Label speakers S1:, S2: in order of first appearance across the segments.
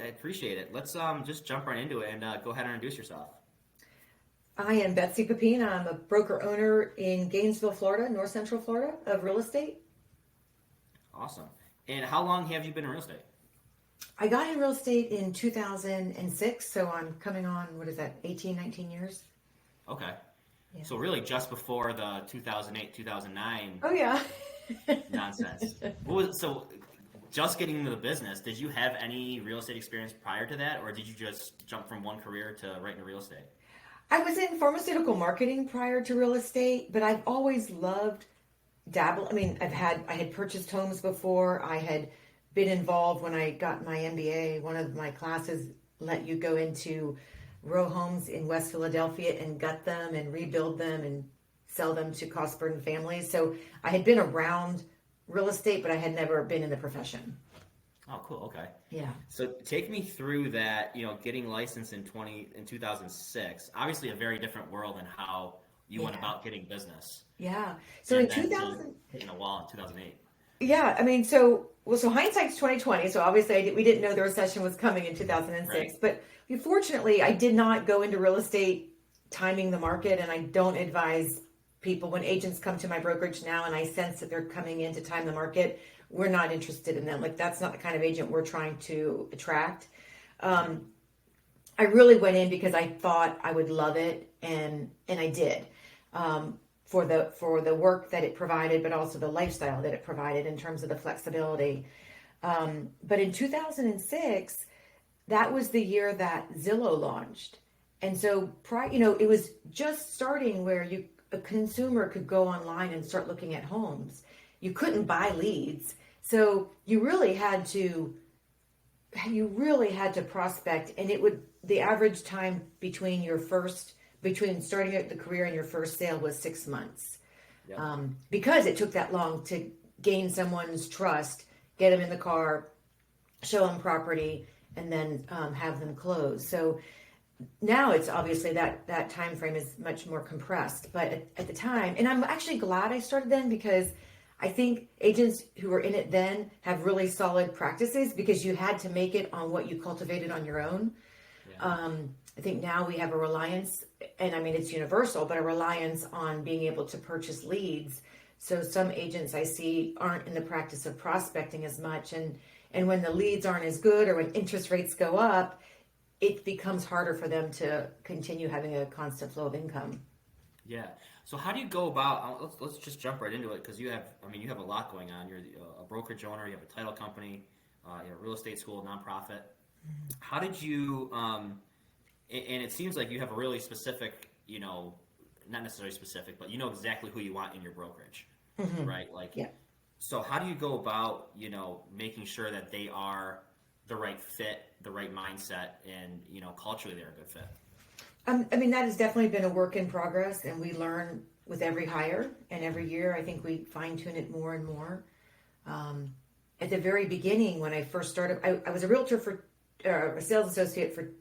S1: appreciate it. Let's just jump right into it and go ahead and introduce yourself.
S2: I am Betsy Pepine. I'm a broker owner in Gainesville, Florida, North Central Florida, of real estate.
S1: Awesome. And how long have you been in real estate?
S2: I got in real estate in 2006, so I'm coming on, 18, 19 years?
S1: Okay.
S2: Yeah.
S1: So really just before the 2008, 2009
S2: Oh, yeah.
S1: nonsense. So just getting into the business, did you have any real estate experience prior to that, or did you just jump from one career to right into real estate?
S2: I was in pharmaceutical marketing prior to real estate, but I've always loved dabble. I mean, I had purchased homes before. I had been involved when I got my MBA. One of my classes let you go into row homes in West Philadelphia and gut them and rebuild them and sell them to cost-burdened families. So I had been around real estate, but I had never been in the profession.
S1: Oh, cool. Okay.
S2: Yeah.
S1: So take me through that, getting licensed in 2006, obviously a very different world than how you went about getting business.
S2: Yeah. So
S1: And
S2: in
S1: then
S2: 2000,
S1: hitting a wall in 2008.
S2: yeah, I mean, so hindsight's 2020. So obviously we didn't know the recession was coming in 2006,
S1: Right.
S2: but fortunately I did not go into real estate timing the market. And I don't advise people when agents come to my brokerage now and I sense that they're coming in to time the market, we're not interested in them. Like, that's not the kind of agent we're trying to attract. I really went in because I thought I would love it, and I did, for the work that it provided, but also the lifestyle that it provided in terms of the flexibility. But in 2006, that was the year that Zillow launched, and so it was just starting where a consumer could go online and start looking at homes. You couldn't buy leads, so you really had to prospect, and the average time between starting out the career and your first sale was 6 months.
S1: Yep.
S2: Because it took that long to gain someone's trust, get them in the car, show them property, and then have them close. So now it's obviously that time frame is much more compressed, but at the time, and I'm actually glad I started then, because I think agents who were in it then have really solid practices, because you had to make it on what you cultivated on your own.
S1: Yeah.
S2: I think now we have a reliance, and I mean, it's universal, but a reliance on being able to purchase leads. So some agents I see aren't in the practice of prospecting as much. And when the leads aren't as good, or when interest rates go up, it becomes harder for them to continue having a constant flow of income.
S1: Yeah. So how do you go about? Let's just jump right into it, because you have a lot going on. You're a brokerage owner. You have a title company. You have a real estate school, nonprofit.
S2: Mm-hmm.
S1: How did you? And it seems like you have a really specific, not necessarily specific, but you know exactly who you want in your brokerage,
S2: Mm-hmm.
S1: right? Like,
S2: Yeah.
S1: So how do you go about, making sure that they are the right fit, the right mindset, and culturally they're a good fit?
S2: I mean, that has definitely been a work in progress, and we learn with every hire, and every year I think we fine tune it more and more. At the very beginning, when I first started, I was a realtor a sales associate for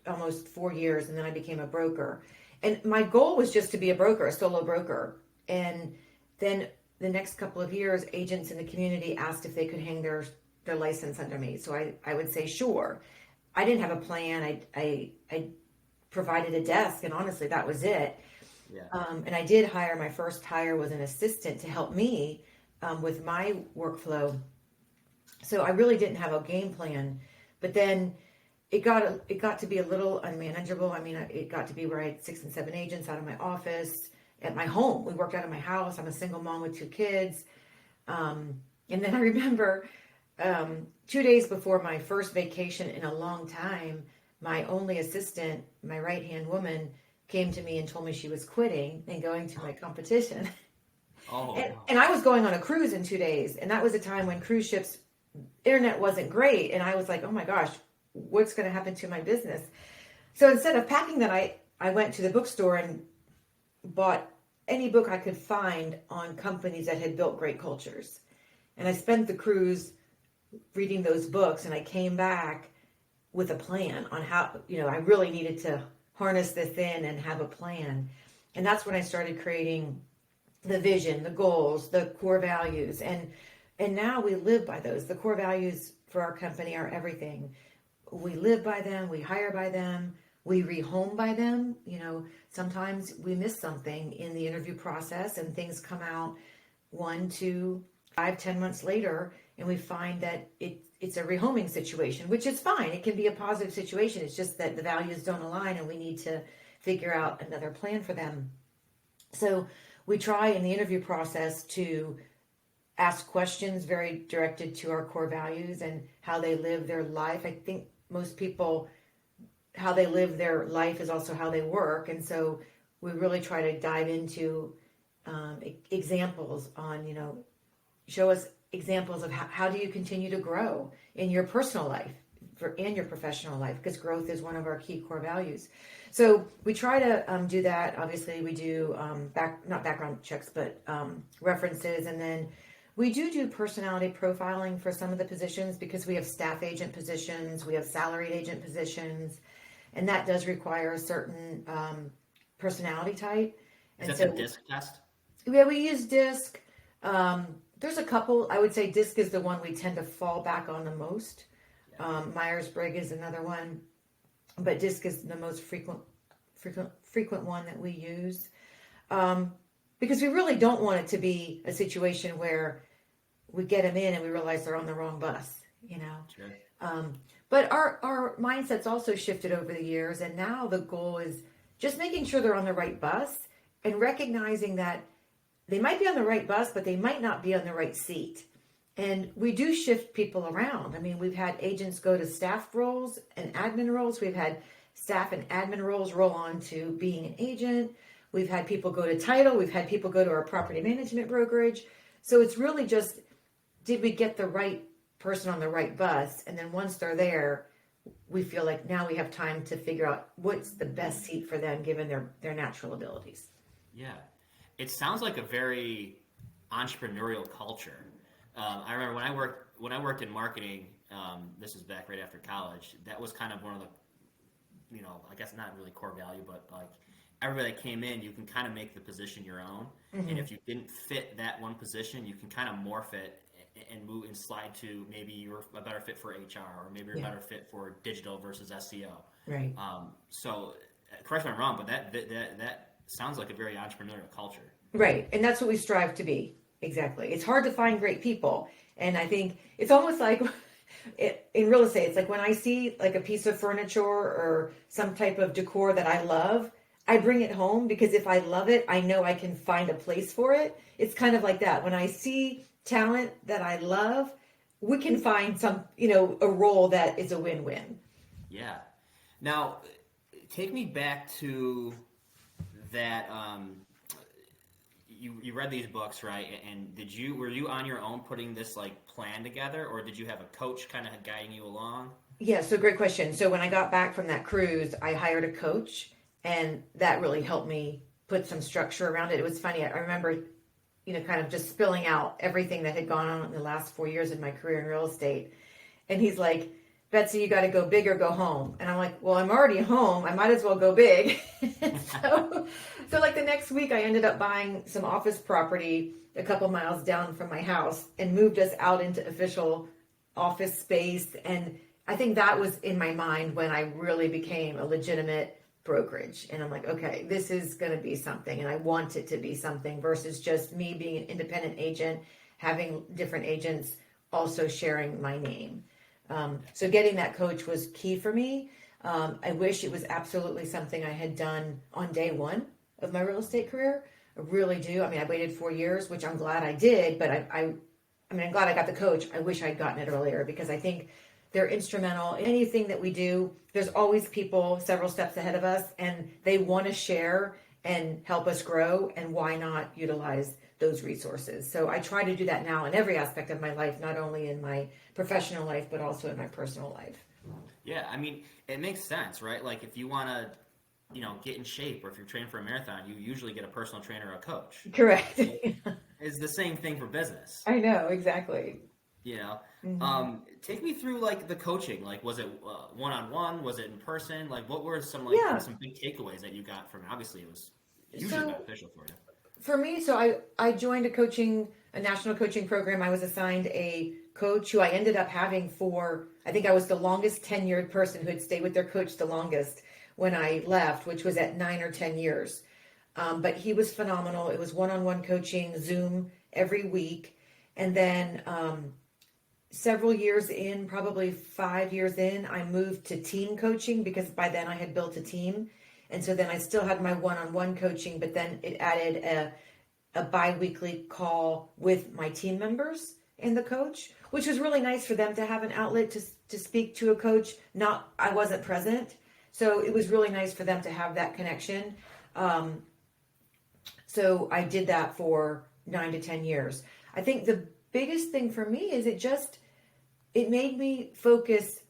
S2: almost 4 years, and then I became a broker. And my goal was just to be a broker, a solo broker. And then the next couple of years, agents in the community asked if they could hang their license under me. So I would say, sure. I didn't have a plan. I provided a desk, and honestly, that was it.
S1: Yeah.
S2: And I did hire, my first hire was an assistant to help me with my workflow. So I really didn't have a game plan. But then it got to be a little unmanageable. I mean, it got to be where I had 6 and 7 agents out of my office, at my home. We worked out of my house. I'm a single mom with 2 kids. And then I remember 2 days before my first vacation in a long time, my only assistant, my right-hand woman, came to me and told me she was quitting and going to my competition.
S1: Oh.
S2: And I was going on a cruise in 2 days. And that was a time when cruise ships, internet wasn't great. And I was like, oh my gosh, what's going to happen to my business? So instead of packing that, I went to the bookstore and bought any book I could find on companies that had built great cultures. And I spent the cruise reading those books, and I came back with a plan on how, I really needed to harness this in and have a plan. And that's when I started creating the vision, the goals, the core values. And now we live by those. The core values for our company are everything. We live by them, we hire by them, we rehome by them. You know, sometimes we miss something in the interview process and things come out 1, 2, 5, 10 months later, and we find that it's a rehoming situation, which is fine. It can be a positive situation. It's just that the values don't align and we need to figure out another plan for them. So we try in the interview process to ask questions very directed to our core values and how they live their life. I think most people, how they live their life is also how they work. And so we really try to dive into examples on, you know, show us examples of how do you continue to grow in your personal life and your professional life, because growth is one of our key core values. So we try to do that. Obviously, we do not background checks, but references, and then we do personality profiling for some of the positions because we have staff agent positions, we have salaried agent positions, and that does require a certain personality type.
S1: Is that the DISC test?
S2: Yeah, we use DISC. There's a couple. I would say DISC is the one we tend to fall back on the most. Myers-Briggs is another one, but DISC is the most frequent one that we use, because we really don't want it to be a situation where we get them in and we realize they're on the wrong bus, you know.
S1: Sure.
S2: But our mindset's also shifted over the years, and now the goal is just making sure they're on the right bus and recognizing that they might be on the right bus, but they might not be on the right seat. And we do shift people around. I mean, we've had agents go to staff roles and admin roles. We've had staff and admin roles roll on to being an agent. We've had people go to title. We've had people go to our property management brokerage. So it's really just, did we get the right person on the right bus? And then once they're there, we feel like now we have time to figure out what's the best seat for them given their natural abilities.
S1: Yeah. It sounds like a very entrepreneurial culture. I remember when I worked in marketing, this was back right after college, that was kind of one of the, you know, I guess not really core value, but like everybody that came in, you can kind of make the position your own. Mm-hmm. And if you didn't fit that one position, you can kind of morph it and move and slide to maybe you're a better fit for HR, or maybe you're a better fit for digital versus SEO.
S2: Right.
S1: So correct me if I'm wrong, but that sounds like a very entrepreneurial culture.
S2: Right. And that's what we strive to be. Exactly. It's hard to find great people. And I think it's almost like in real estate, it's like when I see like a piece of furniture or some type of decor that I love, I bring it home because if I love it, I know I can find a place for it. It's kind of like that. When I see talent that I love, we can find some, you know, a role that is a win-win.
S1: Yeah. Now, take me back to that. You read these books, right? And were you on your own putting this like plan together, or did you have a coach kind of guiding you along?
S2: Yeah, so great question. So when I got back from that cruise, I hired a coach, and that really helped me put some structure around it. It was funny. I remember, you know, kind of just spilling out everything that had gone on in the last 4 years of my career in real estate. And he's like, Betsy, you got to go big or go home. And I'm like, well, I'm already home. I might as well go big. So like the next week, I ended up buying some office property a couple miles down from my house and moved us out into official office space. And I think that was in my mind when I really became a legitimate brokerage. And I'm like, okay, this is going to be something. And I want it to be something versus just me being an independent agent, having different agents also sharing my name. So getting that coach was key for me. I wish it was absolutely something I had done on day one of my real estate career. I really do. I mean, I waited 4 years, which I'm glad I did, but I'm glad I got the coach. I wish I'd gotten it earlier because I think they're instrumental in anything that we do. There's always people several steps ahead of us and they want to share and help us grow, and why not utilize those resources? So I try to do that now in every aspect of my life, not only in my professional life, but also in my personal life.
S1: Yeah, I mean, it makes sense, right? Like if you want to, you know, get in shape, or if you're training for a marathon, you usually get a personal trainer or a coach.
S2: Correct.
S1: It's the same thing for business.
S2: I know, exactly.
S1: You know, take me through like the coaching. Like, was it one-on-one? Was it in person? Like, what were some some big takeaways that you got from it? Obviously, it was hugely beneficial for you.
S2: For me, so I joined a national coaching program. I was assigned a coach who I ended up having for, I think I was the longest tenured person who had stayed with their coach the longest when I left, which was at 9 or 10 years. But he was phenomenal. It was one-on-one coaching, Zoom every week. And then several years in, probably 5 years in, I moved to team coaching because by then I had built a team. And so then I still had my one-on-one coaching, but then it added a bi-weekly call with my team members and the coach, which was really nice for them to have an outlet to speak to a coach. I wasn't present. So it was really nice for them to have that connection. So I did that for 9 to 10 years. I think the biggest thing for me is it made me focus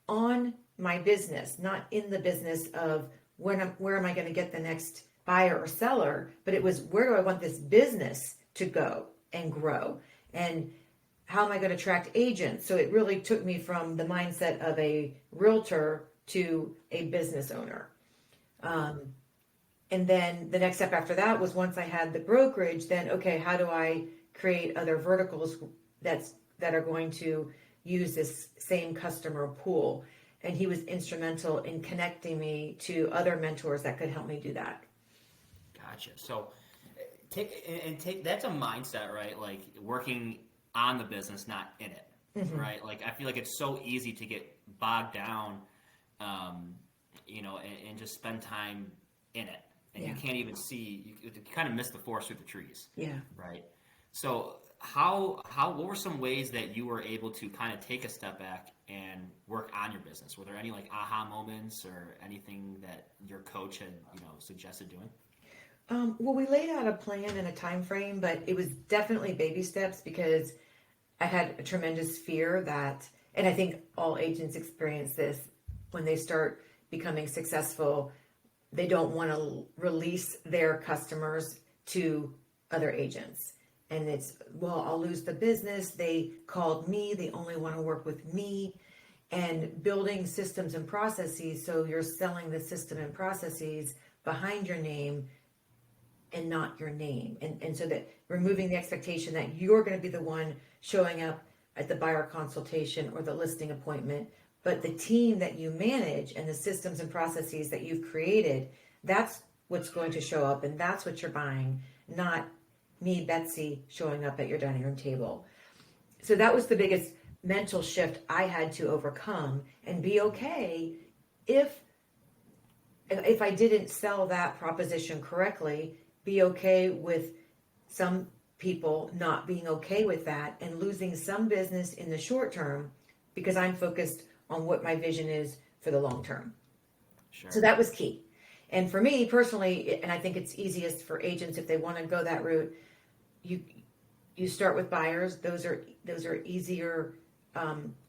S2: on my business, not in the business of where am I going to get the next buyer or seller, but it was where do I want this business to go and grow, and how am I going to attract agents? So it really took me from the mindset of a realtor to a business owner. And then the next step after that was once I had the brokerage, then, okay, how do I create other verticals that are going to use this same customer pool? And he was instrumental in connecting me to other mentors that could help me do that.
S1: Gotcha. So take that's a mindset, right? Like working on the business, not in it, right? Like I feel like it's so easy to get bogged down, and just spend time in it. And you can't even see, you kind of miss the forest through the trees. Yeah. Right. So what were some ways that you were able to kind of take a step back and work on your business? Were there any like aha moments or anything that your coach had, suggested doing?
S2: Well, we laid out a plan and a time frame, but it was definitely baby steps because I had a tremendous fear that, and I think all agents experience this when they start becoming successful, they don't want to release their customers to other agents. And it's, well, I'll lose the business. They called me. They only want to work with me. And building systems and processes. So you're selling the system and processes behind your name and not your name. And so that removing the expectation that you're going to be the one showing up at the buyer consultation or the listing appointment, but the team that you manage and the systems and processes that you've created, that's what's going to show up and that's what you're buying, not me, Betsy, showing up at your dining room table. So that was the biggest mental shift I had to overcome and be okay if I didn't sell that proposition correctly, be okay with some people not being okay with that and losing some business in the short term because I'm focused on what my vision is for the long term. Sure. So that was key. And for me personally, and I think it's easiest for agents if they want to go that route, you start with buyers. Those are easier.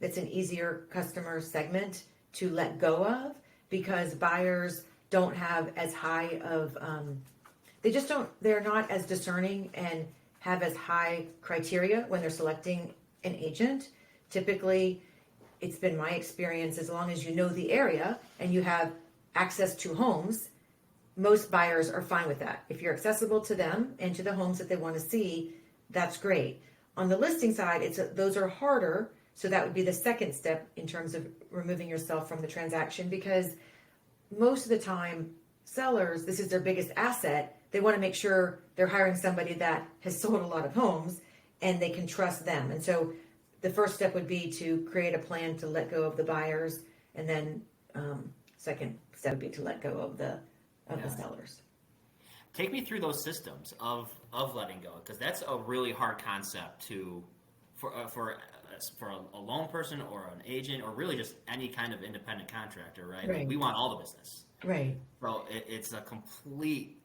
S2: It's an easier customer segment to let go of because buyers don't have as high of, they're not as discerning and have as high criteria when they're selecting an agent. Typically, it's been my experience, as long as you know the area and you have access to homes, most buyers are fine with that. If you're accessible to them and to the homes that they want to see, that's great. On the listing side, those are harder. So that would be the second step in terms of removing yourself from the transaction, because most of the time, sellers, this is their biggest asset. They want to make sure they're hiring somebody that has sold a lot of homes and they can trust them. And so the first step would be to create a plan to let go of the buyers, and then second step would be to let go of the sellers.
S1: Take me through those systems of letting go, because that's a really hard concept for a loan person or an agent or really just any kind of independent contractor, right? Like we want all the business, right? So it's a complete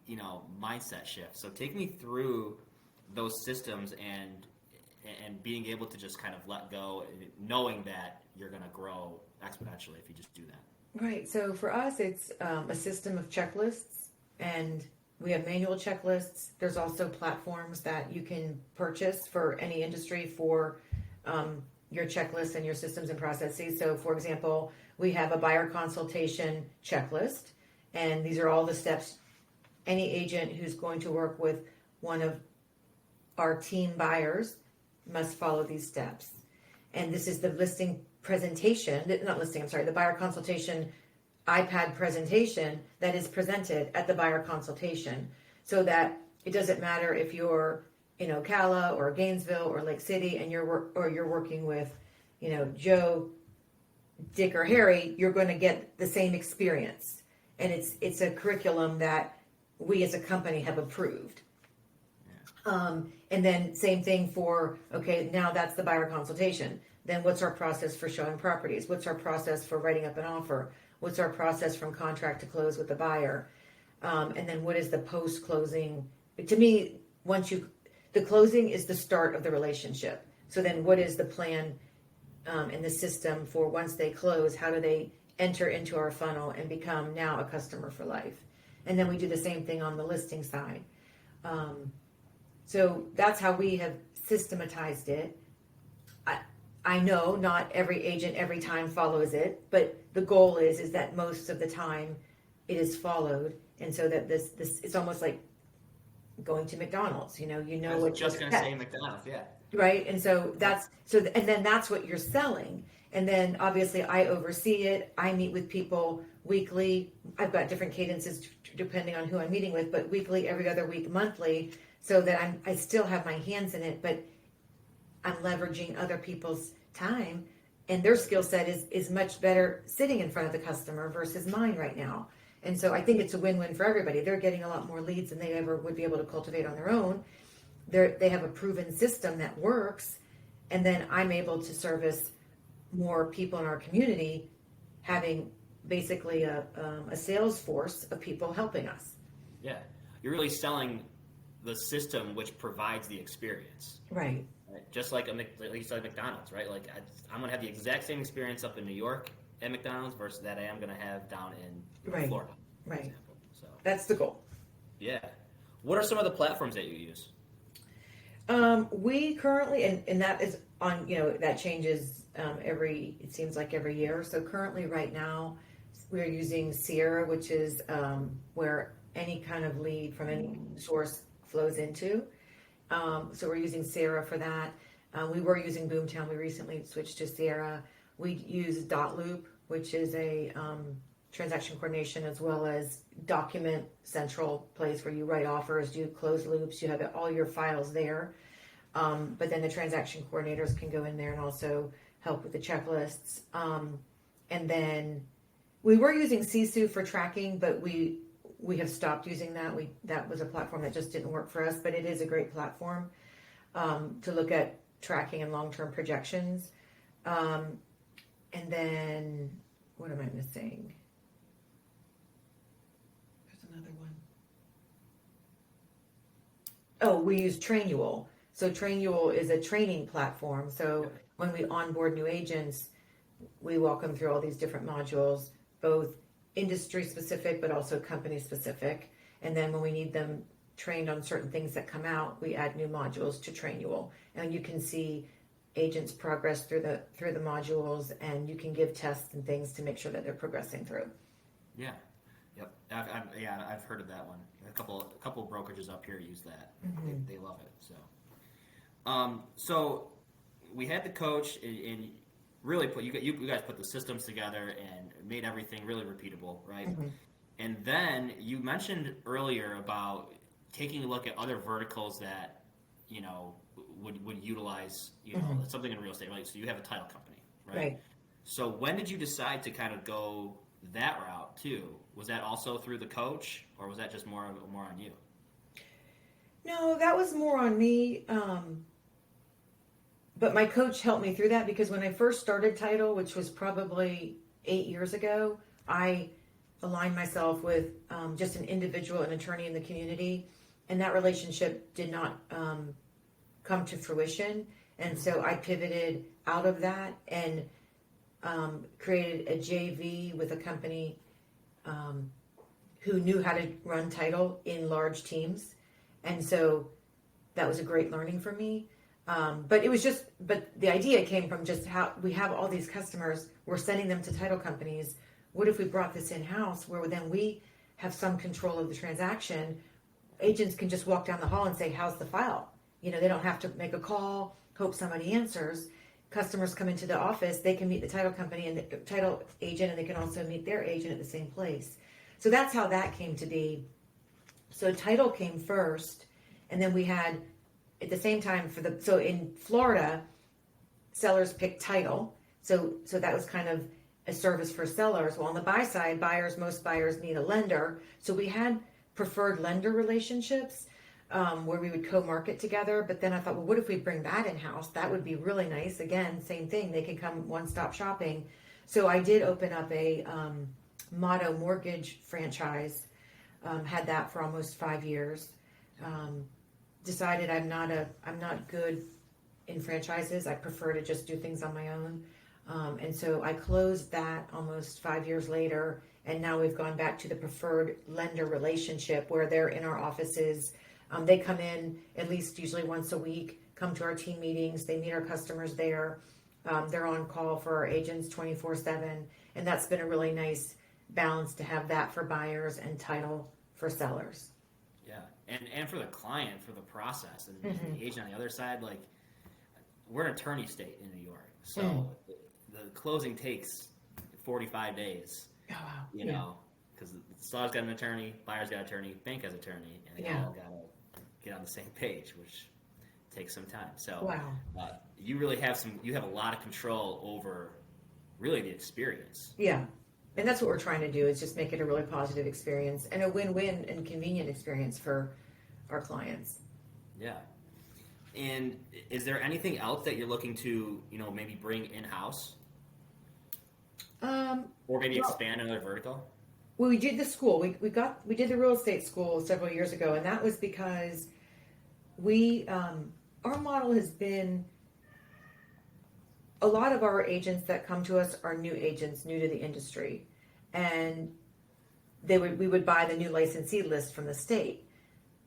S1: mindset shift. So take me through those systems and being able to just kind of let go, knowing that you're going to grow exponentially if you just do that.
S2: Right. So for us, it's a system of checklists, and we have manual checklists. There's also platforms that you can purchase for any industry for your checklists and your systems and processes. So for example, we have a buyer consultation checklist, and these are all the steps any agent who's going to work with one of our team buyers must follow these steps. And this is the listing presentation, the buyer consultation iPad presentation that is presented at the buyer consultation, so that it doesn't matter if you're in Ocala or Gainesville or Lake City and you're working with, Joe, Dick, or Harry, you're going to get the same experience. And it's a curriculum that we as a company have approved. And then same thing for, okay, now that's the buyer consultation. Then what's our process for showing properties? What's our process for writing up an offer? What's our process from contract to close with the buyer? And then what is the post-closing? To me, the closing is the start of the relationship. So then what is the plan in the system for once they close? How do they enter into our funnel and become now a customer for life? And then we do the same thing on the listing side. So that's how we have systematized it. I know not every agent every time follows it, but the goal is that most of the time it is followed, and so that this it's almost like going to McDonald's. I
S1: was just going to say McDonald's, yeah.
S2: Right, and so and then that's what you're selling, and then obviously I oversee it. I meet with people weekly. I've got different cadences depending on who I'm meeting with, but weekly, every other week, monthly, so that I still have my hands in it, but I'm leveraging other people's time, and their skill set is much better sitting in front of the customer versus mine right now. And so I think it's a win-win for everybody. They're getting a lot more leads than they ever would be able to cultivate on their own. They have a proven system that works, and then I'm able to service more people in our community, having basically a sales force of people helping us.
S1: Yeah, you're really selling the system which provides the experience.
S2: Right.
S1: Just like you said, McDonald's, right? Like I'm going to have the exact same experience up in New York at McDonald's versus that I am going to have down in Florida, for example. So that's
S2: the goal.
S1: Yeah. What are some of the platforms that you use?
S2: We currently, and that is on, that changes it seems like every year. So currently right now we're using Sierra, which is where any kind of lead from any source flows into. So we're using Sierra for that. We were using Boomtown. We recently switched to Sierra. We use Dotloop, which is a transaction coordination as well as document central place where you write offers, do close loops, you have all your files there. But then the transaction coordinators can go in there and also help with the checklists. And then we were using Sisu for tracking, but we have stopped using that. That was a platform that just didn't work for us, but it is a great platform to look at tracking and long-term projections. And then, what am I missing? There's another one. Oh, we use Trainual. So Trainual is a training platform. So when we onboard new agents, we walk them through all these different modules, both industry specific, but also company specific. And then when we need them trained on certain things that come out, we add new modules to Trainual. And you can see agents progress through the modules, and you can give tests and things to make sure that they're progressing through.
S1: Yeah. Yep. I've heard of that one. A couple of brokerages up here use that. Mm-hmm. They love it. So we had the coach and really you guys put the systems together and made everything really repeatable, right? Mm-hmm. And then you mentioned earlier about taking a look at other verticals that would utilize mm-hmm. something in real estate, right? So you have a title company, right? So when did you decide to kind of go that route too? Was that also through the coach, or was that just more on you?
S2: No, that was more on me. But my coach helped me through that, because when I first started title, which was probably 8 years ago, I aligned myself with just an individual, an attorney in the community, and that relationship did not come to fruition. And so I pivoted out of that and created a JV with a company who knew how to run title in large teams. And so that was a great learning for me. But the idea came from just how we have all these customers, we're sending them to title companies. What if we brought this in-house where then we have some control of the transaction? Agents can just walk down the hall and say, how's the file? They don't have to make a call, hope somebody answers. Customers come into the office, they can meet the title company and the title agent, and they can also meet their agent at the same place. So that's how that came to be. So title came first, and then we had at the same time so in Florida, sellers pick title. So that was kind of a service for sellers. Well, on the buy side, most buyers need a lender. So we had preferred lender relationships where we would co-market together. But then I thought, well, what if we bring that in-house? That would be really nice. Again, same thing. They could come one-stop shopping. So I did open up a Motto mortgage franchise. Had that for almost 5 years. Decided I'm not good in franchises. I prefer to just do things on my own. And so I closed that almost 5 years later, and now we've gone back to the preferred lender relationship where they're in our offices. They come in at least usually once a week, come to our team meetings, they meet our customers there. They're on call for our agents 24/7, and that's been a really nice balance to have that for buyers and title for sellers.
S1: Yeah, and for the client, for the process, and the agent on the other side, like, we're an attorney state in New York, so the closing takes 45 days.
S2: Oh, wow.
S1: You know, because the seller's got an attorney, buyer's got an attorney, bank has an attorney, and they all got to get on the same page, which takes some time. So you really have a lot of control over really the experience.
S2: Yeah. And that's what we're trying to do, is just make it a really positive experience and a win-win and convenient experience for our clients.
S1: Yeah. And is there anything else that you're looking to, maybe bring in-house? Or maybe expand another vertical?
S2: Well, we did the school. We did the real estate school several years ago, and that was because our model has been, a lot of our agents that come to us are new agents, new to the industry, and we would buy the new licensee list from the state.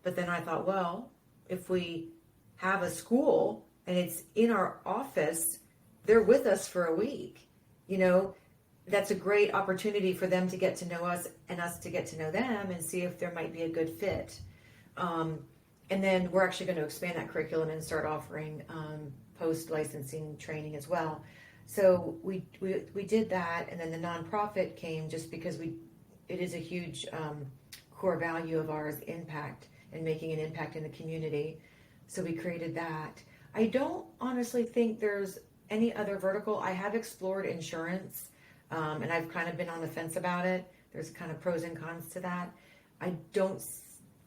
S2: But then I thought, well, if we have a school and it's in our office, they're with us for a week. That's a great opportunity for them to get to know us and us to get to know them and see if there might be a good fit. And then we're actually going to expand that curriculum and start offering post-licensing training as well. So we did that, and then the nonprofit came just because it is a huge core value of ours, impact and making an impact in the community. So we created that. I don't honestly think there's any other vertical. I have explored insurance, and I've kind of been on the fence about it. There's kind of pros and cons to that. I don't,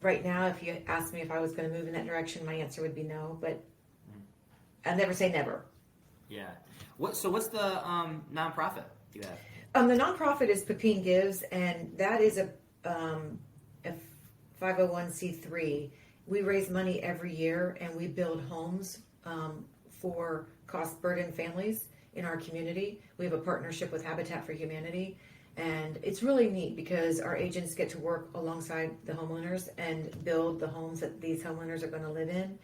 S2: right now, if you asked me if I was going to move in that direction, my answer would be no, but I'll never say never.
S1: Yeah. So what's the nonprofit you have?
S2: The nonprofit is Pepine Gives, and that is a 501c3. We raise money every year, and we build homes for cost-burdened families in our community. We have a partnership with Habitat for Humanity, and it's really neat because our agents get to work alongside the homeowners and build the homes that these homeowners are going to live in.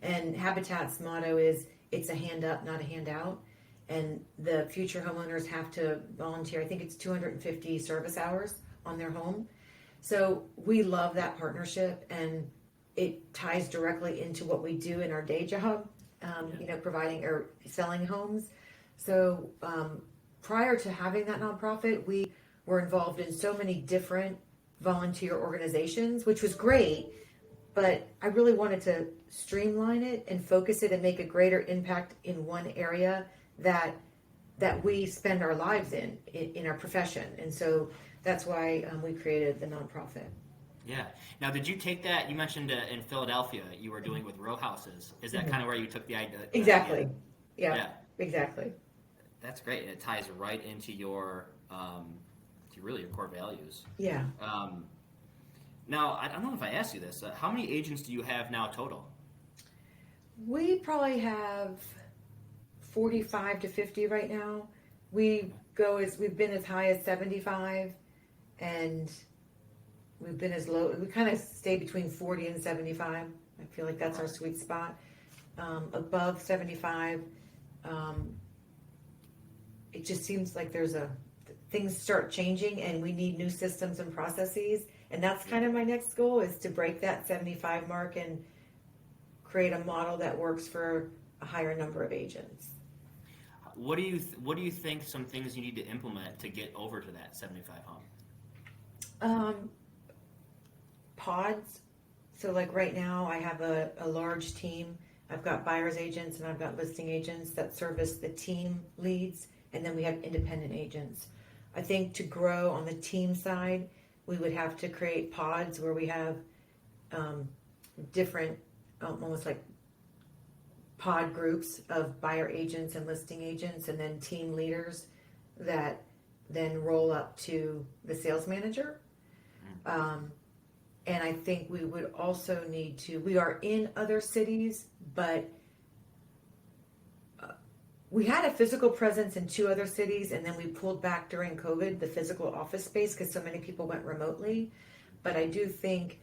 S2: And Habitat's motto is, it's a hand up, not a handout. And the future homeowners have to volunteer, I think it's 250 service hours on their home. So we love that partnership, and it ties directly into what we do in our day job, providing or selling homes. So prior to having that nonprofit, we were involved in so many different volunteer organizations, which was great, but I really wanted to streamline it and focus it and make a greater impact in one area that we spend our lives in our profession. And so that's why we created the nonprofit.
S1: Yeah. Now, did you take that? You mentioned in Philadelphia you were doing with row houses. Is that kind of where you took the idea?
S2: Exactly. Yeah. Exactly.
S1: That's great. It ties right into your your core values.
S2: Yeah.
S1: Now, I don't know if I asked you this. How many agents do you have now total?
S2: We probably have 45 to 50 right now. We've been as high as 75, and we've been as low. We kind of stay between 40 and 75. I feel like that's our sweet spot. Above 75, it just seems like things start changing, and we need new systems and processes. And that's kind of my next goal, is to break that 75 mark and create a model that works for a higher number of agents.
S1: What do you think some things you need to implement to get over to that 75 home?
S2: Pods. So like right now I have a large team. I've got buyer's agents and I've got listing agents that service the team leads, and then we have independent agents. I think to grow on the team side, we would have to create pods where we have different, almost like pod groups of buyer agents and listing agents, and then team leaders that then roll up to the sales manager. And I think we would also need to, we are in other cities, but we had a physical presence in 2 other cities, and then we pulled back during COVID, the physical office space, because so many people went remotely. But I do think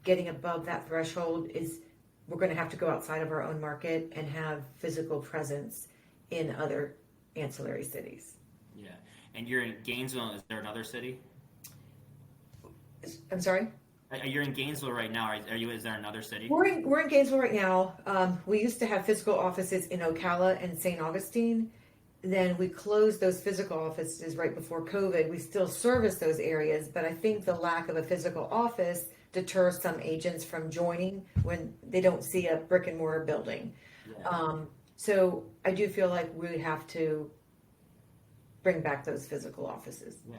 S2: getting above that threshold is, we're going to have to go outside of our own market and have physical presence in other ancillary cities.
S1: Yeah. And you're in Gainesville. Is there another city?
S2: I'm sorry?
S1: You're in Gainesville right now. Are you? Is there another city?
S2: We're in Gainesville right now. We used to have physical offices in Ocala and St. Augustine. Then we closed those physical offices right before COVID. We still service those areas, but I think the lack of a physical office deters some agents from joining when they don't see a brick and mortar building.
S1: Yeah.
S2: So I do feel like we have to bring back those physical offices.
S1: Yeah.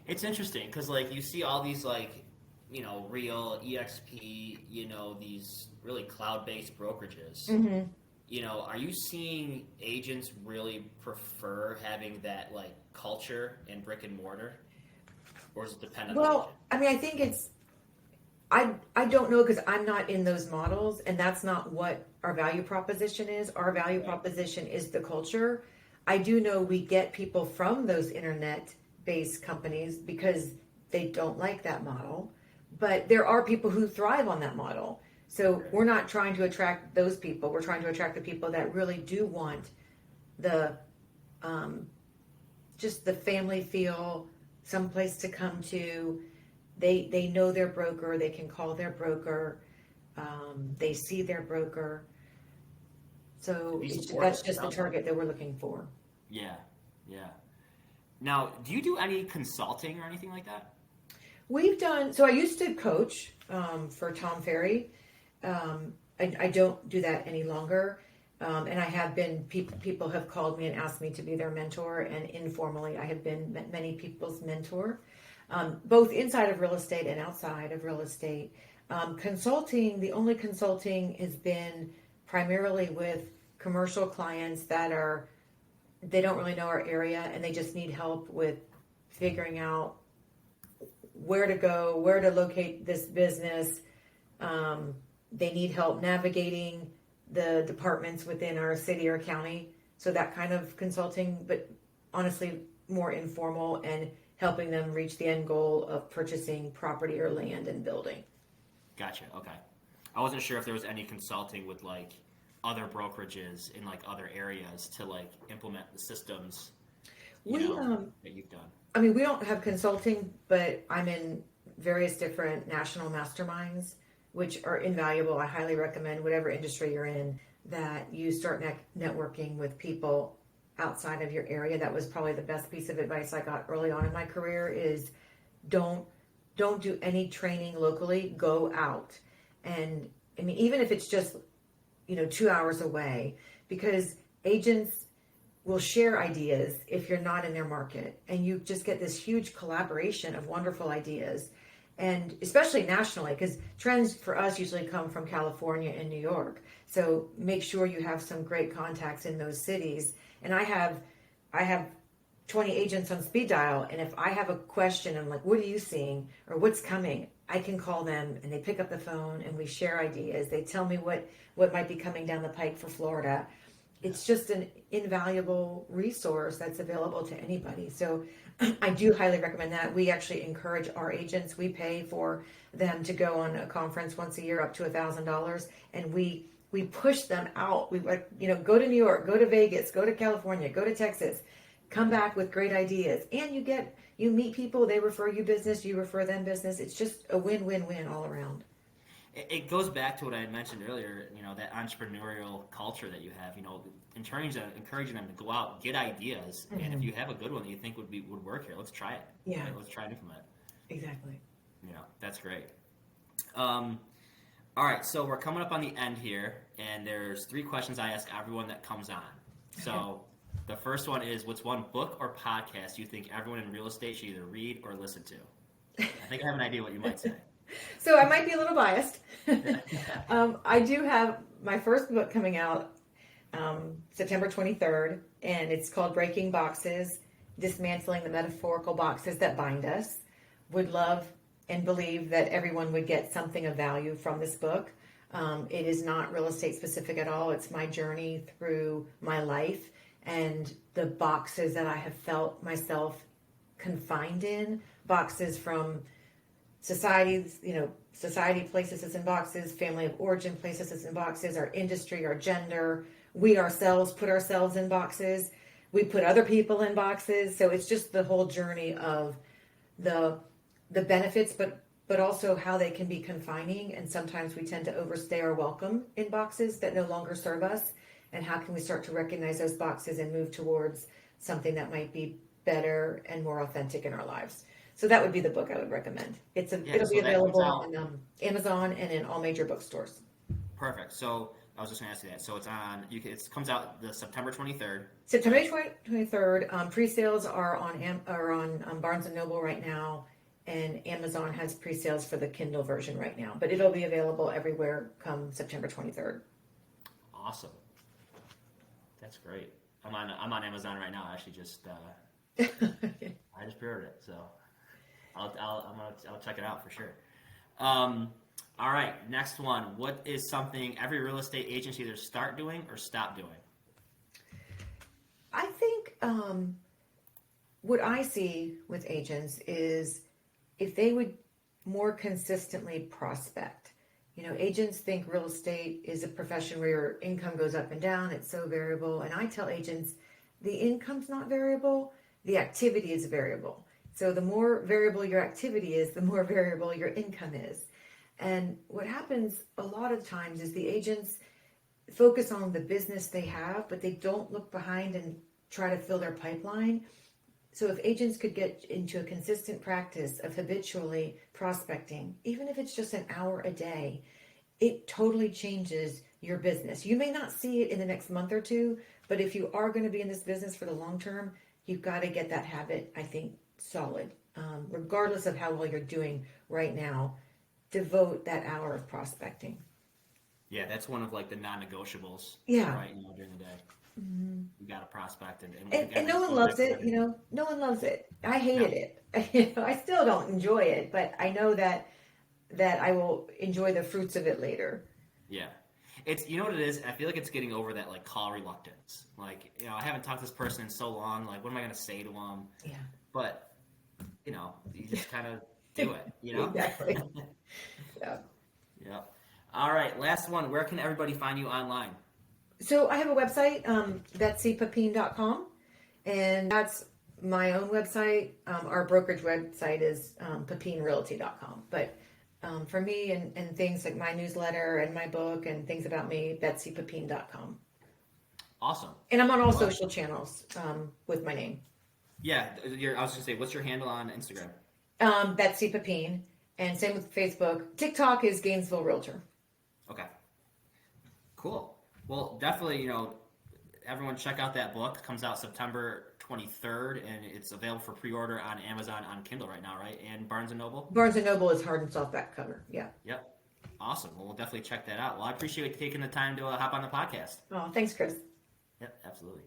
S1: It's interesting because like you see all these like, you know, Real, EXP, you know, these really cloud-based brokerages.
S2: Mm-hmm.
S1: You know, are you seeing agents really prefer having that like culture in brick and mortar, or is it dependent on the agent?
S2: I mean, I think it's, I don't know, because I'm not in those models, and that's not what our value proposition is. Our value proposition is the culture. I do know we get people from those internet-based companies because they don't like that model, but there are people who thrive on that model. So we're not trying to attract those people. We're trying to attract the people that really do want the, just the family feel, someplace to come to. They know their broker. They can call their broker. They see their broker. So that's just the target that we're looking for.
S1: Yeah, yeah. Now, do you do any consulting or anything like that?
S2: We've done, so I used to coach for Tom Ferry. I don't do that any longer. And I have been, people have called me and asked me to be their mentor, and informally I have been many people's mentor, both inside of real estate and outside of real estate. Consulting, the only consulting has been primarily with commercial clients that they don't really know our area and they just need help with figuring out where to go, where to locate this business. They need help navigating the departments within our city or county. So that kind of consulting, but honestly more informal, and helping them reach the end goal of purchasing property or land and building.
S1: Gotcha. Okay. I wasn't sure if there was any consulting with like other brokerages in like other areas to like implement the systems that you've done.
S2: I mean, we don't have consulting, but I'm in various different national masterminds, which are invaluable. I highly recommend, whatever industry you're in, that you start networking with people outside of your area. That was probably the best piece of advice I got early on in my career, is don't do any training locally. Go out. And I mean, even if it's just, 2 hours away, because agents will share ideas if you're not in their market, and you just get this huge collaboration of wonderful ideas. And especially nationally, because trends for us usually come from California and New York. So make sure you have some great contacts in those cities. And I have 20 agents on speed dial, and if I have a question, I'm like, what are you seeing or what's coming? I can call them, and they pick up the phone, and we share ideas. They tell me what might be coming down the pike for Florida. It's just an invaluable resource that's available to anybody. So I do highly recommend that. We actually encourage our agents. We pay for them to go on a conference once a year up to $1,000, and we push them out. We go to New York, go to Vegas, go to California, go to Texas, come back with great ideas, and you meet people. They refer you business, you refer them business. It's just a win-win-win all around.
S1: it goes back to what I had mentioned earlier, that entrepreneurial culture that you have, encouraging them to go out, get ideas, and if you have a good one that you think would work here, let's try it.
S2: Yeah.
S1: Right? Let's try and implement it.
S2: Exactly.
S1: That's great. All right, so we're coming up on the end here, and there's 3 questions I ask everyone that comes on. So the first one is, what's one book or podcast you think everyone in real estate should either read or listen to? I think I have an idea what you might say.
S2: So I might be a little biased. I do have my first book coming out September 23rd, and it's called Breaking Boxes, Dismantling the Metaphorical Boxes That Bind Us. Would love and believe that everyone would get something of value from this book. It is not real estate specific at all. It's my journey through my life and the boxes that I have felt myself confined in. Boxes from societies, society places us in boxes, family of origin places us in boxes, our industry, our gender, we ourselves put ourselves in boxes, we put other people in boxes. So it's just the whole journey of the benefits, but also how they can be confining, and sometimes we tend to overstay our welcome in boxes that no longer serve us, and how can we start to recognize those boxes and move towards something that might be better and more authentic in our lives. So that would be the book I would recommend. It'll be available on Amazon and in all major bookstores.
S1: Perfect. So I was just going to ask you that. So it's on. It comes out the September 23rd.
S2: September 23rd. Pre-sales are on Barnes and Noble right now, and Amazon has pre-sales for the Kindle version right now. But it'll be available everywhere come September 23rd.
S1: Awesome. That's great. I'm on Amazon right now. I actually just I just pre-ordered it, so I'll check it out for sure. All right, next one. What is something every real estate agent should either start doing or stop doing?
S2: I think what I see with agents is if they would more consistently prospect. Agents think real estate is a profession where your income goes up and down. It's so variable. And I tell agents the income's not variable. The activity is variable. So the more variable your activity is, the more variable your income is. And what happens a lot of times is the agents focus on the business they have, but they don't look behind and try to fill their pipeline. So if agents could get into a consistent practice of habitually prospecting, even if it's just an hour a day, it totally changes your business. You may not see it in the next month or two, but if you are going to be in this business for the long term, you've got to get that habit, I think, solid. Regardless of how well you're doing right now, devote that hour of prospecting.
S1: Yeah, that's one of the non-negotiables.
S2: Yeah.
S1: Right, during the day.
S2: Mm-hmm.
S1: You got to prospect
S2: and no one loves it. No one loves it. I hated it. I still don't enjoy it, but I know that I will enjoy the fruits of it later.
S1: Yeah. It's, what it is? I feel like it's getting over that call reluctance. I haven't talked to this person in so long. What am I going to say to them?
S2: Yeah.
S1: But, you just kind of do it,
S2: Exactly. Yeah.
S1: Yeah. All right. Last one. Where can everybody find you online?
S2: So I have a website, betsypepine.com, and that's my own website. Our brokerage website is pepinerealty.com. But for me and things like my newsletter and my book and things about me, betsypepine.com.
S1: Awesome.
S2: And I'm on all social channels with my name.
S1: Yeah. I was going to say, what's your handle on Instagram?
S2: Betsy Pepine. And same with Facebook. TikTok is Gainesville Realtor.
S1: Okay. Cool. Well, definitely, everyone check out that book. It comes out September 23rd, and it's available for pre-order on Amazon on Kindle right now, right? And Barnes & Noble?
S2: Barnes & Noble is hard and soft back cover, yeah.
S1: Yep. Awesome. Well, we'll definitely check that out. Well, I appreciate you taking the time to hop on the podcast.
S2: Oh, thanks, Chris.
S1: Yep, absolutely.